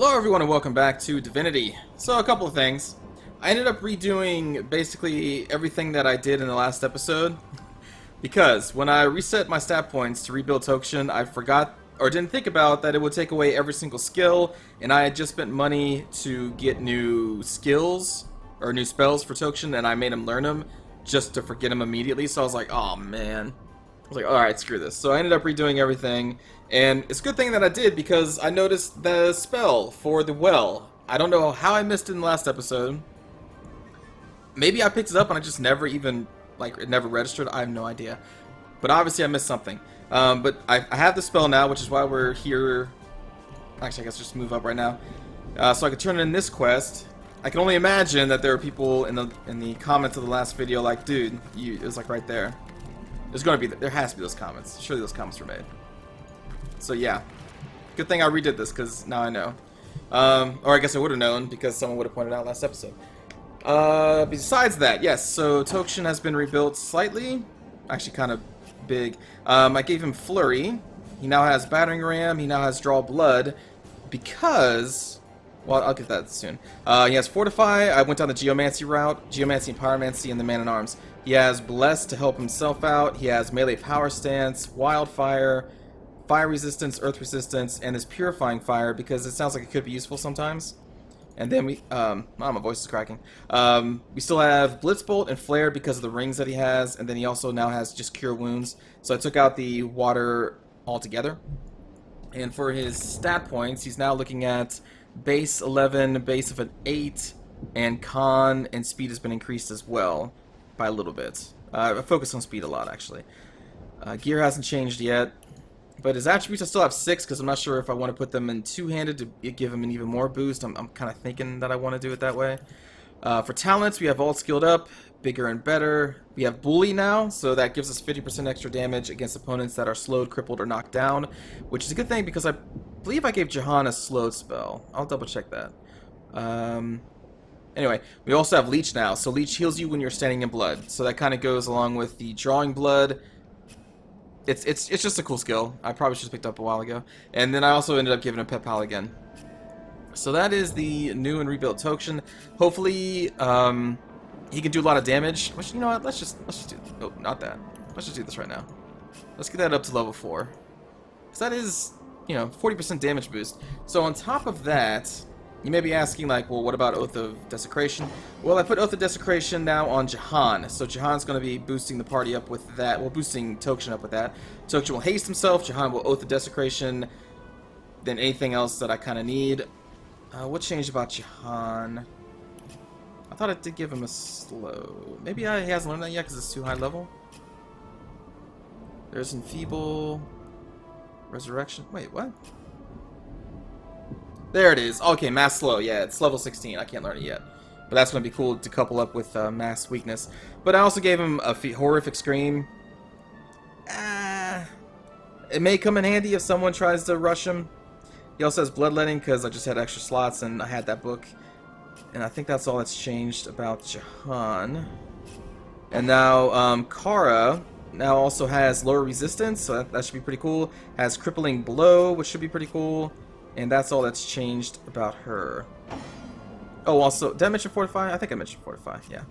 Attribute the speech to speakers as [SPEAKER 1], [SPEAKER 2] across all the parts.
[SPEAKER 1] Hello everyone and welcome back to Divinity. So a couple of things. I ended up redoing basically everything that I did in the last episode because when I reset my stat points to rebuild tokshen, I forgot or didn't think about that it would take away every single skill, and I had just spent money to get new skills or new spells for tokshen, and I made him learn them just to forget them immediately. So I was like, oh man. I was like, alright, screw this. So I ended up redoing everything, and it's a good thing that I did because I noticed the spell for the well. I don't know how I missed it in the last episode. Maybe I picked it up and I just never even, like, it never registered. I have no idea. But obviously I missed something. But I have the spell now, which is why we're here. Actually, I guess just move up right now. So I could turn in this quest. I can only imagine that there are people in the comments of the last video like, dude, it was like right there. There has to be those comments. Surely those comments were made. So yeah, good thing I redid this because now I know. Or I guess I would have known because someone would have pointed out last episode. Besides that, yes. So tokshen has been rebuilt slightly, actually kind of big. I gave him flurry. He now has battering ram. He now has draw blood because, well, I'll get that soon. He has fortify. I went down the geomancy route, geomancy and pyromancy, and the man in arms. He has bless to help himself out. He has melee power stance, wildfire, fire resistance, earth resistance, and this purifying fire because it sounds like it could be useful sometimes. And then we, oh, my voice is cracking. We still have blitzbolt and flare because of the rings that he has, and then he also now has just cure wounds. So I took out the water altogether. And for his stat points, he's now looking at base 11, base of an 8, and con and speed has been increased as well by a little bit. I focus on speed a lot, actually. Gear hasn't changed yet, but his attributes I still have 6 because I'm not sure if I want to put them in two-handed to give him an even more boost. I'm kind of thinking that I want to do it that way. For talents, we have all skilled up, bigger and better. We have bully now, so that gives us 50% extra damage against opponents that are slowed, crippled, or knocked down, which is a good thing because I believe I gave Jahan a slowed spell. I'll double check that. Anyway, we also have leech now, so leech heals you when you're standing in blood, so that kind of goes along with the drawing blood. It's just a cool skill. I probably should have picked up a while ago. And then I also ended up giving him Pep Pal again. So that is the new and rebuilt tokshen. Hopefully, he can do a lot of damage. Which, you know what? Let's just do. Oh, not that. Let's just do this right now. Let's get that up to level 4. Because that is, you know, 40% damage boost. So on top of that, you may be asking, like, well, what about Oath of Desecration? Well, I put Oath of Desecration now on Jahan. So Jahan's going to be boosting the party up with that. Well, boosting tokshen up with that. Tokshen will haste himself. Jahan will Oath of Desecration. Then anything else that I kind of need. What changed about Jahan? I thought it did give him a slow. Maybe he hasn't learned that yet because it's too high level. There's Enfeeble. Resurrection. Wait, what? There it is. Okay, mass slow. Yeah, it's level 16. I can't learn it yet. But that's going to be cool to couple up with mass weakness. But I also gave him a horrific scream. It may come in handy if someone tries to rush him. He also has bloodletting because I just had extra slots and I had that book. And I think that's all that's changed about Jahan. And now Kara now also has lower resistance, so that should be pretty cool. Has crippling blow, which should be pretty cool. And that's all that's changed about her. Oh, also, did I mention Fortify? I think I mentioned Fortify, yeah.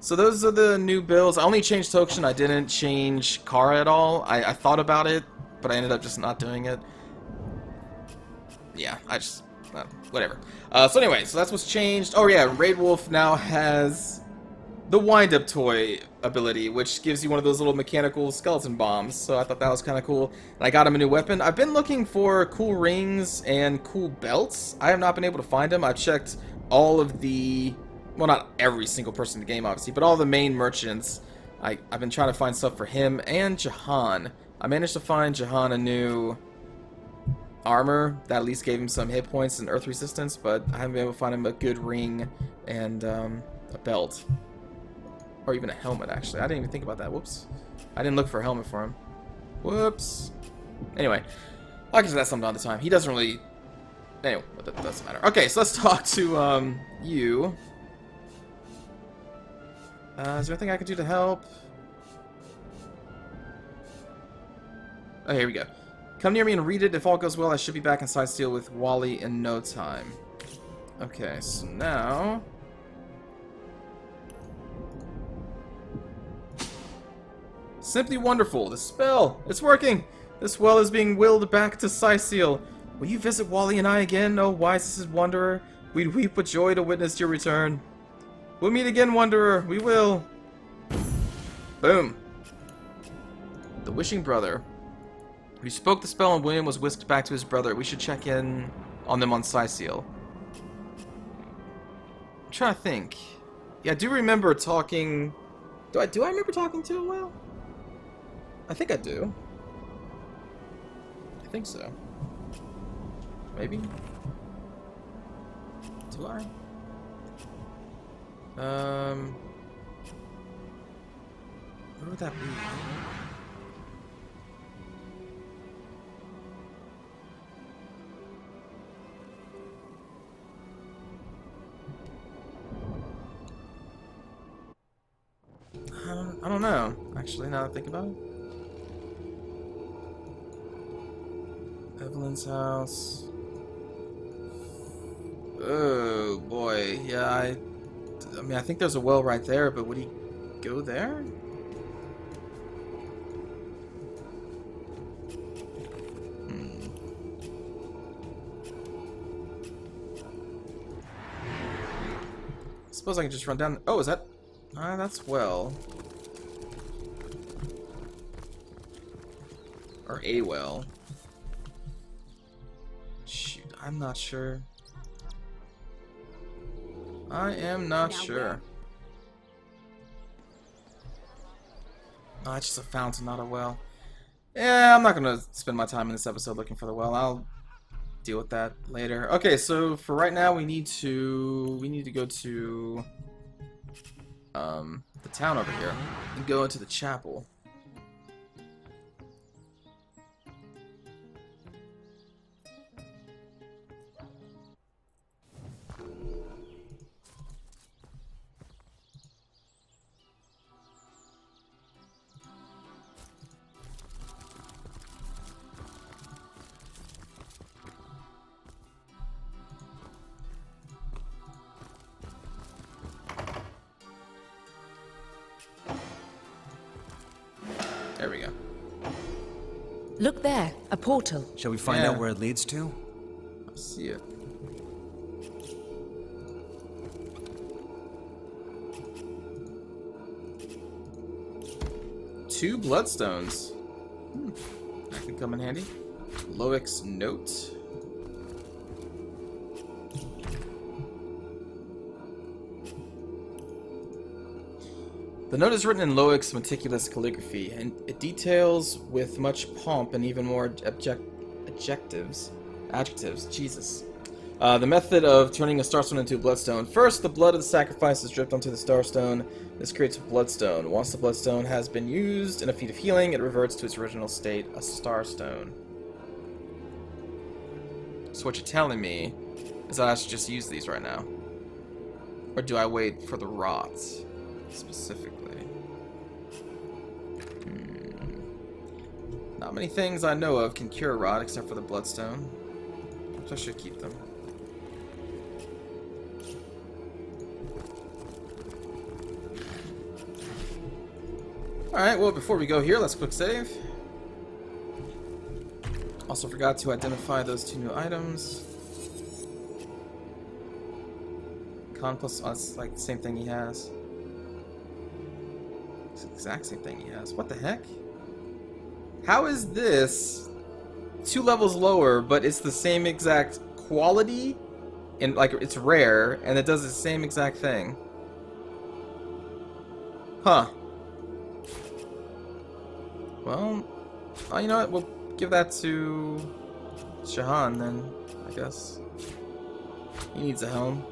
[SPEAKER 1] So those are the new builds. I only changed tokshen. I didn't change Kara at all. I thought about it, but I ended up just not doing it. Yeah, I just... whatever. So anyway, so that's what's changed. Oh yeah, Raid Wolf now has the wind-up toy ability, which gives you one of those little mechanical skeleton bombs. So I thought that was kind of cool. And I got him a new weapon. I've been looking for cool rings and cool belts. I have not been able to find them. I've checked all of the... well, not every single person in the game, obviously, but all the main merchants. I've been trying to find stuff for him and Jahan. I managed to find Jahan a new armor that at least gave him some hit points and earth resistance, but I haven't been able to find him a good ring and a belt. Or even a helmet, actually. I didn't even think about that. Whoops. I didn't look for a helmet for him. Whoops. Anyway, I'll get to that some other time. He doesn't really... anyway, that doesn't matter. Okay, so let's talk to you. Is there anything I can do to help? Oh, here we go. Come near me and read it. If all goes well, I should be back inside Steel with Wally in no time. Okay, so now... Simply wonderful. The spell! It's working! This well is being willed back to Cyseal. Will you visit Wally and I again, oh wisest wanderer? We'd weep with joy to witness your return. We'll meet again, wanderer. We will. Boom. The Wishing Brother. We spoke the spell and William was whisked back to his brother. We should check in on them on Cyseal. I'm trying to think. Yeah, I do remember talking... Do I remember talking to a whale? I think I do. I think so. Maybe? Do I? Where would that be? I don't know, actually, now that I think about it. Evelyn's house. Oh boy, yeah, I mean, I think there's a well right there, but would he go there? Suppose I can just run down. Oh, is that? That's well. Or a well. Shoot, I'm not sure. I am not sure. Oh, it's just a fountain, not a well. Yeah, I'm not gonna spend my time in this episode looking for the well. I'll deal with that later. Okay, so for right now, we need to go to the town over here and go into the chapel. There we go.
[SPEAKER 2] Look there, a portal.
[SPEAKER 3] Shall we find out where it leads to?
[SPEAKER 1] I see it. Two bloodstones. That could come in handy. Loic's note. The note is written in Loic's meticulous calligraphy, and it details with much pomp and even more adjectives. Jesus. The method of turning a starstone into a bloodstone. First, the blood of the sacrifice is dripped onto the starstone. This creates a bloodstone. Once the bloodstone has been used in a feat of healing, it reverts to its original state, a starstone. So what you're telling me is that I should just use these right now? Or do I wait for the rot, specifically? Not many things I know of can cure rot except for the bloodstone. So I should keep them. Alright, well, before we go here, let's quick save. Also forgot to identify those two new items. Con plus, oh, it's like the same thing he has. It's the exact same thing he has. What the heck? How is this 2 levels lower, but it's the same exact quality? And, like, it's rare, and it does the same exact thing. Huh. Well, you know what? We'll give that to Shahan, then, I guess. He needs a helm.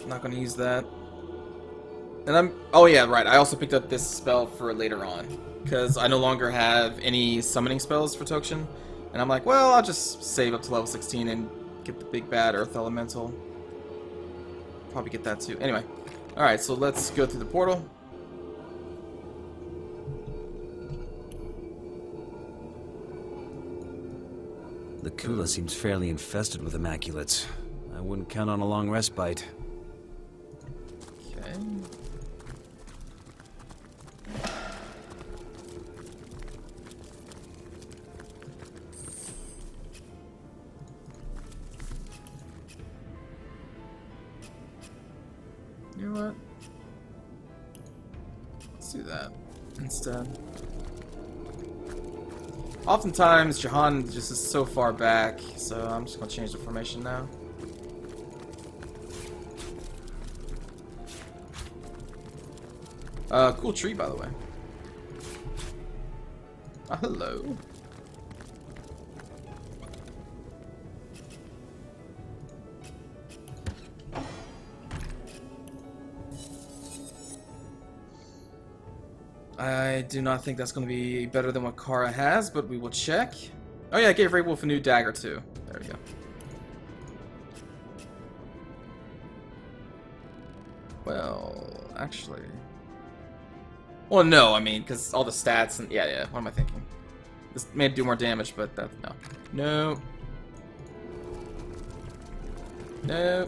[SPEAKER 1] Not gonna use that. And oh yeah, right, I also picked up this spell for later on, because I no longer have any summoning spells for tokshen. And I'm like, well, I'll just save up to level 16 and get the big bad Earth Elemental. Probably get that too. Anyway, alright, so let's go through the portal.
[SPEAKER 3] The Kula seems fairly infested with Immaculates. I wouldn't count on a long respite.
[SPEAKER 1] Okay. You know what? Let's do that instead. Oftentimes, Jahan just is so far back, so I'm just gonna change the formation now. Cool tree, by the way. Hello. I do not think that's going to be better than what Kara has, but we will check. Oh yeah, I gave Ray Wolf a new dagger too. There we go. Well, actually... Well, no, I mean, because all the stats and... Yeah, what am I thinking? This may do more damage, but that... No. No.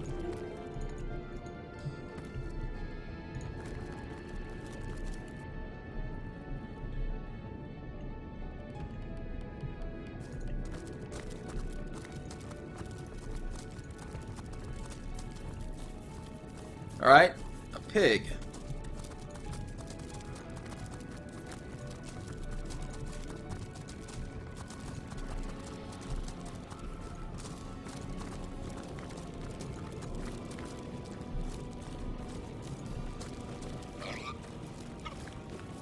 [SPEAKER 1] Alright, a pig.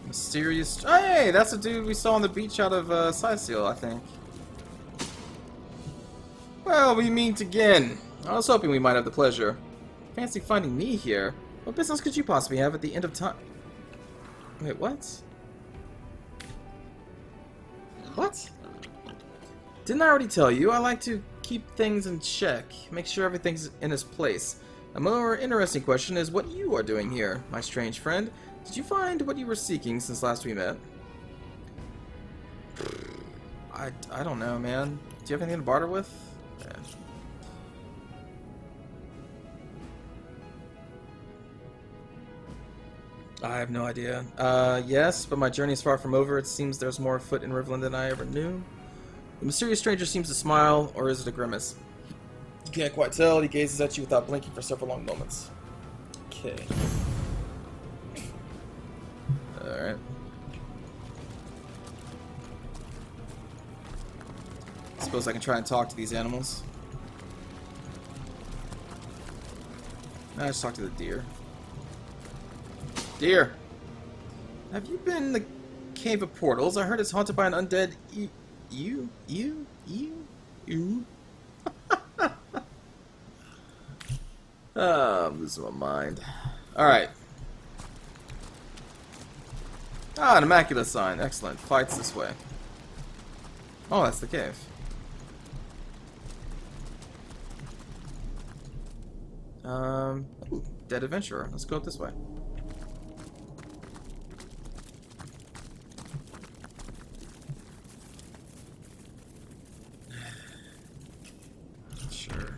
[SPEAKER 1] Mysterious... Oh, hey, that's a dude we saw on the beach out of Side Seal, I think. Well, we meet again. I was hoping we might have the pleasure. Fancy finding me here. What business could you possibly have at the end of time? Wait, what? What? Didn't I already tell you? I like to keep things in check, make sure everything's in its place. A more interesting question is what you are doing here, my strange friend. Did you find what you were seeking since last we met? I don't know, man. Do you have anything to barter with? Yeah. I have no idea. Yes, but my journey is far from over. It seems there's more afoot in Riverland than I ever knew. The mysterious stranger seems to smile, or is it a grimace? You can't quite tell. He gazes at you without blinking for several long moments. Okay. Alright. Suppose I can try and talk to these animals. Nah, just talk to the deer. Deer! Have you been in the Cave of Portals? I heard it's haunted by an undead you? I'm losing my mind. Alright. Ah, an Immaculate sign. Excellent. Fights this way. Oh, that's the cave. Ooh, dead adventurer. Let's go up this way. Sure.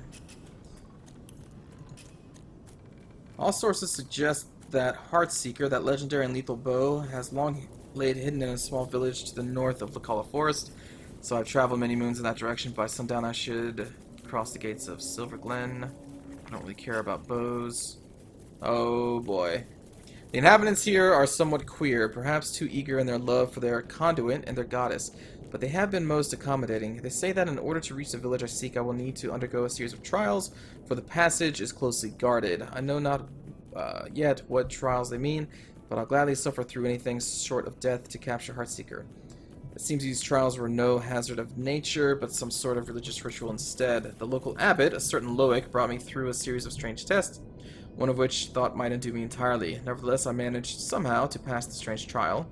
[SPEAKER 1] All sources suggest that Heartseeker, that legendary and lethal bow, has long laid hidden in a small village to the north of Lacala Forest. So I've traveled many moons in that direction. By sundown I should cross the gates of Silver Glen. I don't really care about bows. Oh boy. The inhabitants here are somewhat queer, perhaps too eager in their love for their conduit and their goddess, but they have been most accommodating. They say that in order to reach the village I seek, I will need to undergo a series of trials, for the passage is closely guarded. I know not yet what trials they mean, but I'll gladly suffer through anything short of death to capture Heartseeker. It seems these trials were no hazard of nature, but some sort of religious ritual instead. The local abbot, a certain Loic, brought me through a series of strange tests, one of which thought might undo me entirely. Nevertheless, I managed somehow to pass the strange trial.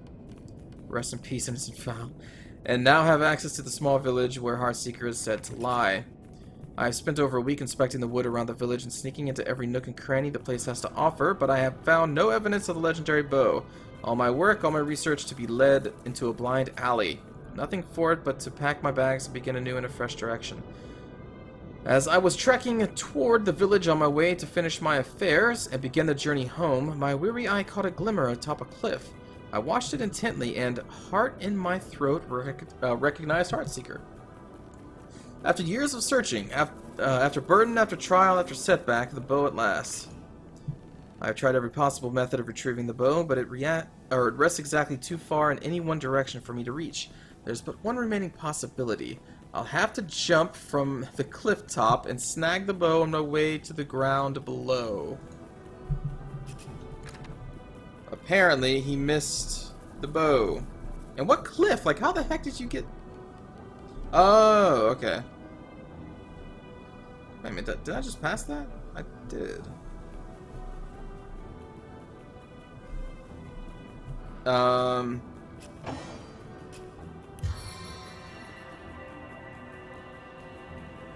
[SPEAKER 1] Rest in peace, innocent fowl. And now have access to the small village where Heartseeker is said to lie. I've spent over a week inspecting the wood around the village and sneaking into every nook and cranny the place has to offer, but I have found no evidence of the legendary bow. All my work, all my research to be led into a blind alley. Nothing for it but to pack my bags and begin anew in a fresh direction. As I was trekking toward the village on my way to finish my affairs and begin the journey home, my weary eye caught a glimmer atop a cliff. I watched it intently, and heart in my throat recognized Heartseeker. After years of searching, after burden, after trial, after setback, the bow at last. I have tried every possible method of retrieving the bow, but it rests exactly too far in any one direction for me to reach. There's but one remaining possibility. I'll have to jump from the cliff top and snag the bow on my way to the ground below. Apparently, he missed the bow. And what cliff? Like, how the heck did you get... Oh, okay. Wait a minute, did I just pass that? I did.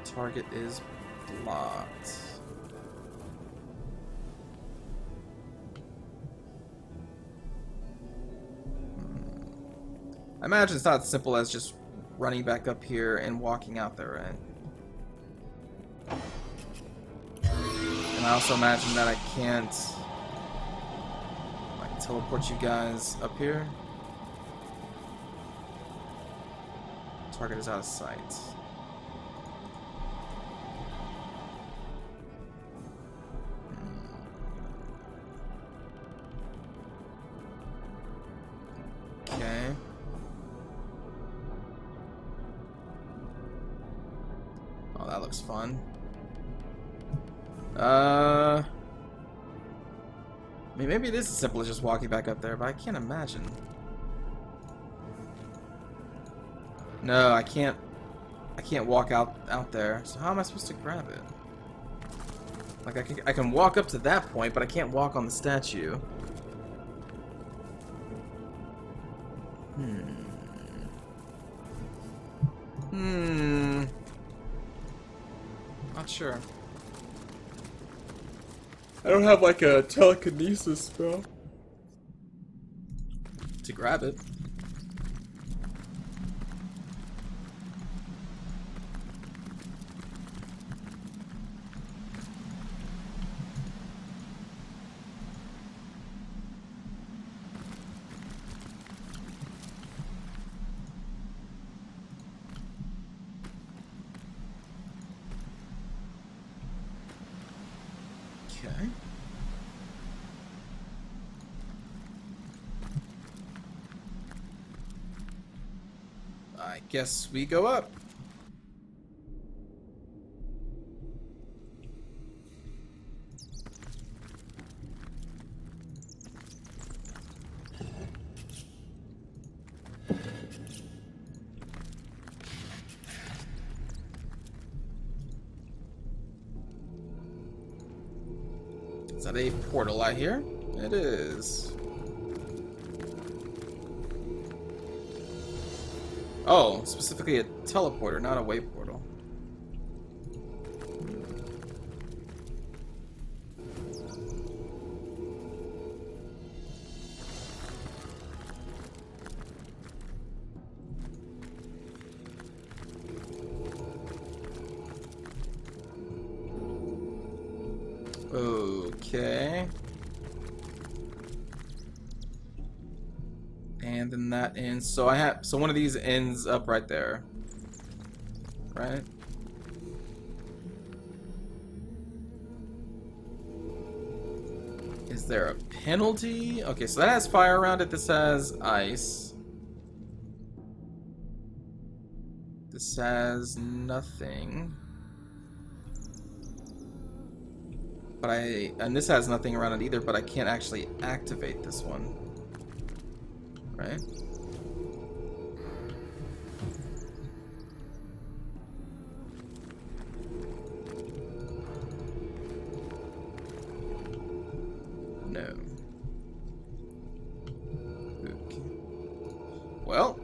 [SPEAKER 1] Target is blocked. I imagine it's not as simple as just running back up here and walking out there, right? And I also imagine that I can't like teleport you guys up here. Target is out of sight. Okay. Oh, that looks fun. I mean, maybe it is as simple as just walking back up there, but I can't imagine. No, I can't walk out there. So how am I supposed to grab it? Like I can walk up to that point, but I can't walk on the statue. Not sure. I don't have like a telekinesis spell to grab it. Okay. I guess we go up. Is that a portal I hear? It is. Oh, specifically a teleporter, not a wave portal. Okay. And then that ends. So one of these ends up right there. Right? Is there a penalty? Okay, so that has fire around it. This has ice. This has nothing. But and this has nothing around it either, but I can't actually activate this one. Right? No. Okay. Well.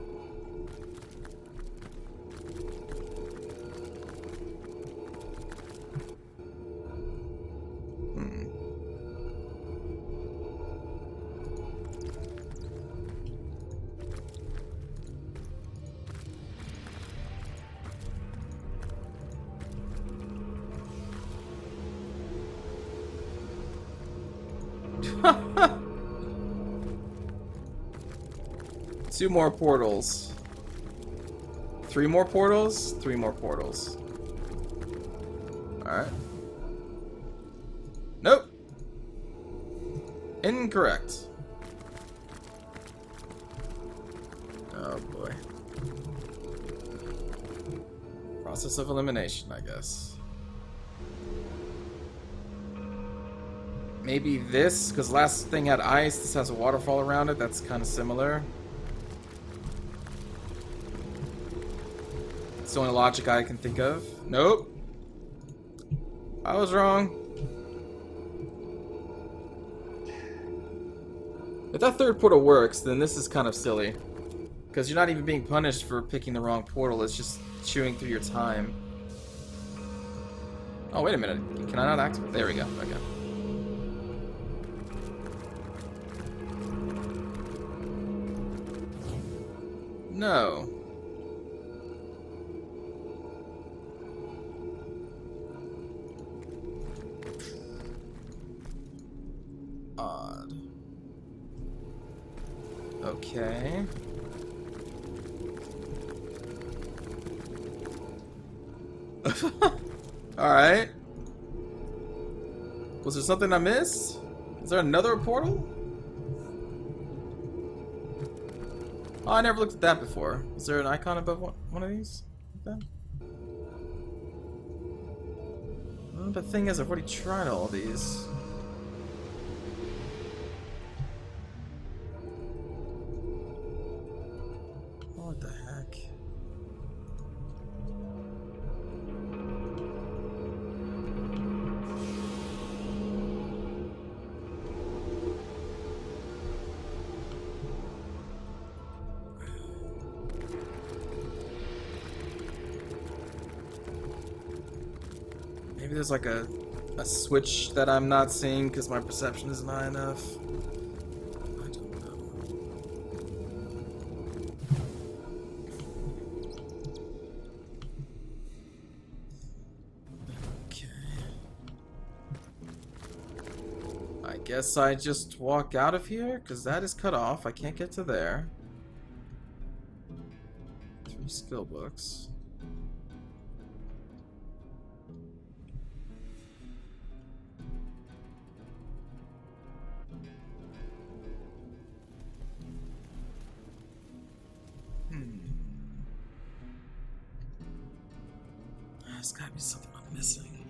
[SPEAKER 1] Two more portals. Three more portals? Three more portals. Alright. Nope. Incorrect. Oh boy. Process of elimination, I guess. Maybe this, because last thing had ice, this has a waterfall around it, that's kind of similar. It's the only logic I can think of. Nope. I was wrong. If that third portal works, then this is kind of silly. Because you're not even being punished for picking the wrong portal, it's just chewing through your time. Oh, wait a minute. Can I not activate? There we go. Okay. No. Odd. Okay. Alright. Was there something I missed? Is there another portal? Oh, I never looked at that before. Is there an icon above one of these? Well, the thing is, I've already tried all these. What the heck? Maybe there's like a switch that I'm not seeing because my perception isn't high enough. I don't know. Okay. I guess I just walk out of here because that is cut off. I can't get to there. 3 skill books. There's gotta be something I'm missing.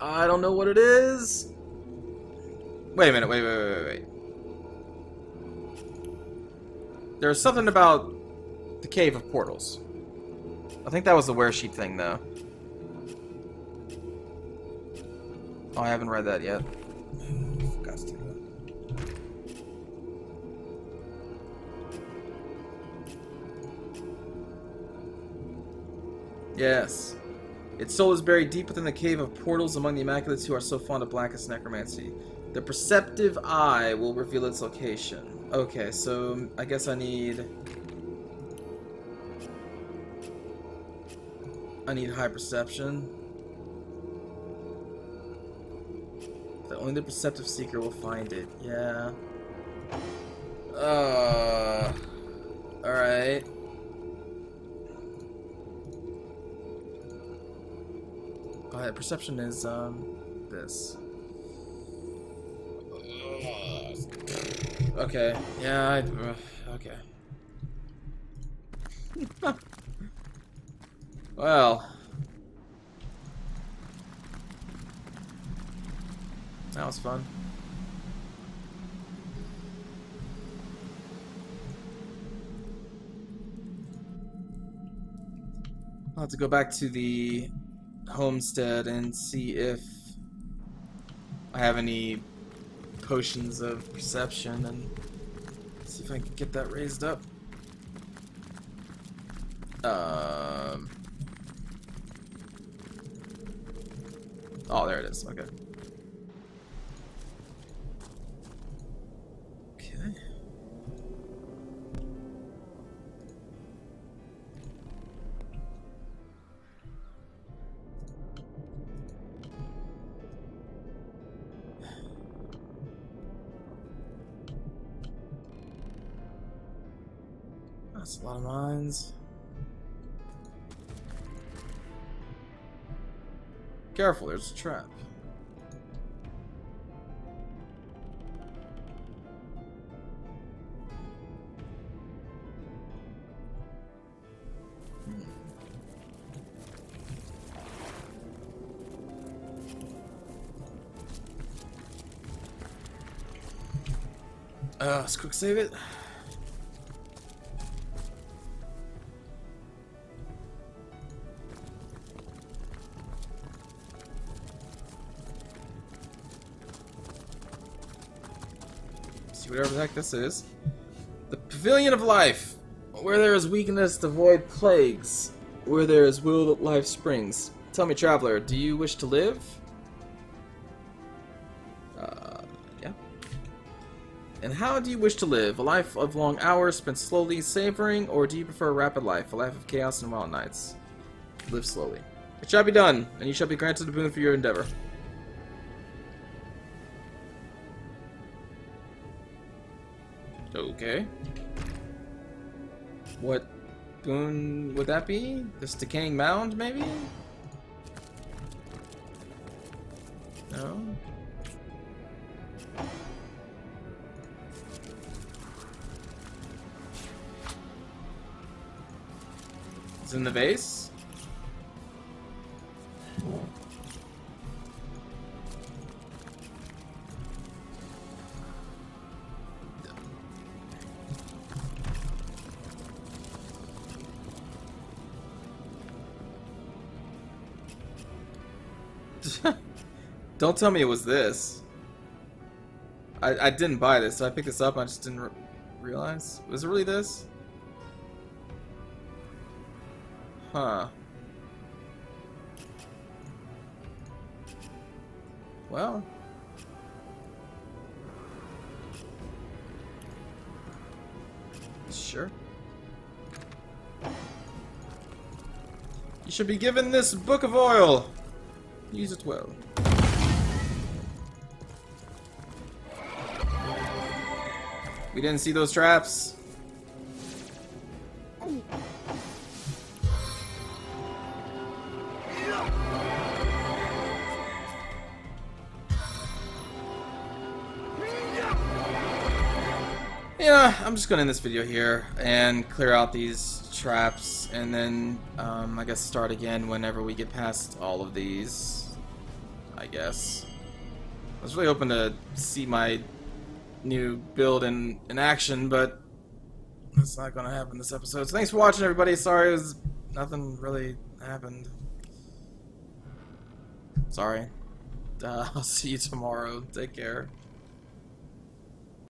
[SPEAKER 1] I don't know what it is. Wait a minute, wait. There's something about the Cave of Portals. I think that was the wear sheet thing, though. Oh, I haven't read that yet. Forgot to do that. Yes. Its soul is buried deep within the Cave of Portals among the Immaculates who are so fond of blackest necromancy. The perceptive eye will reveal its location. Okay, so I guess I need high perception. That only the perceptive seeker will find it. Yeah. Alright. Perception is this. Okay. Yeah. Okay. Well, that was fun. I'll have to go back to the homestead and see if I have any potions of perception and see if I can get that raised up. Oh, there it is. Okay. Okay. That's a lot of mines. Careful, there's a trap. Let's quick save it. See whatever the heck this is. The Pavilion of Life. Where there is weakness, avoid plagues. Where there is will, life springs. Tell me, traveler, do you wish to live? Yeah. And how do you wish to live? A life of long hours spent slowly savoring, or do you prefer a rapid life? A life of chaos and wild nights? Live slowly. It shall be done, and you shall be granted a boon for your endeavor. Okay. What boon would that be? This decaying mound, maybe? No? It's in the vase? Don't tell me it was this. I didn't buy this. Did I pick this up? I just didn't realize. Was it really this? Huh. Well. Sure. You should be given this book of oil. Use it well. We didn't see those traps. Yeah, I'm just gonna end this video here and clear out these traps, and then I guess start again whenever we get past all of these. I guess. I was really hoping to see my new build in action, but that's not gonna happen this episode. So thanks for watching, everybody. Sorry, nothing really happened. Sorry. I'll see you tomorrow. Take care.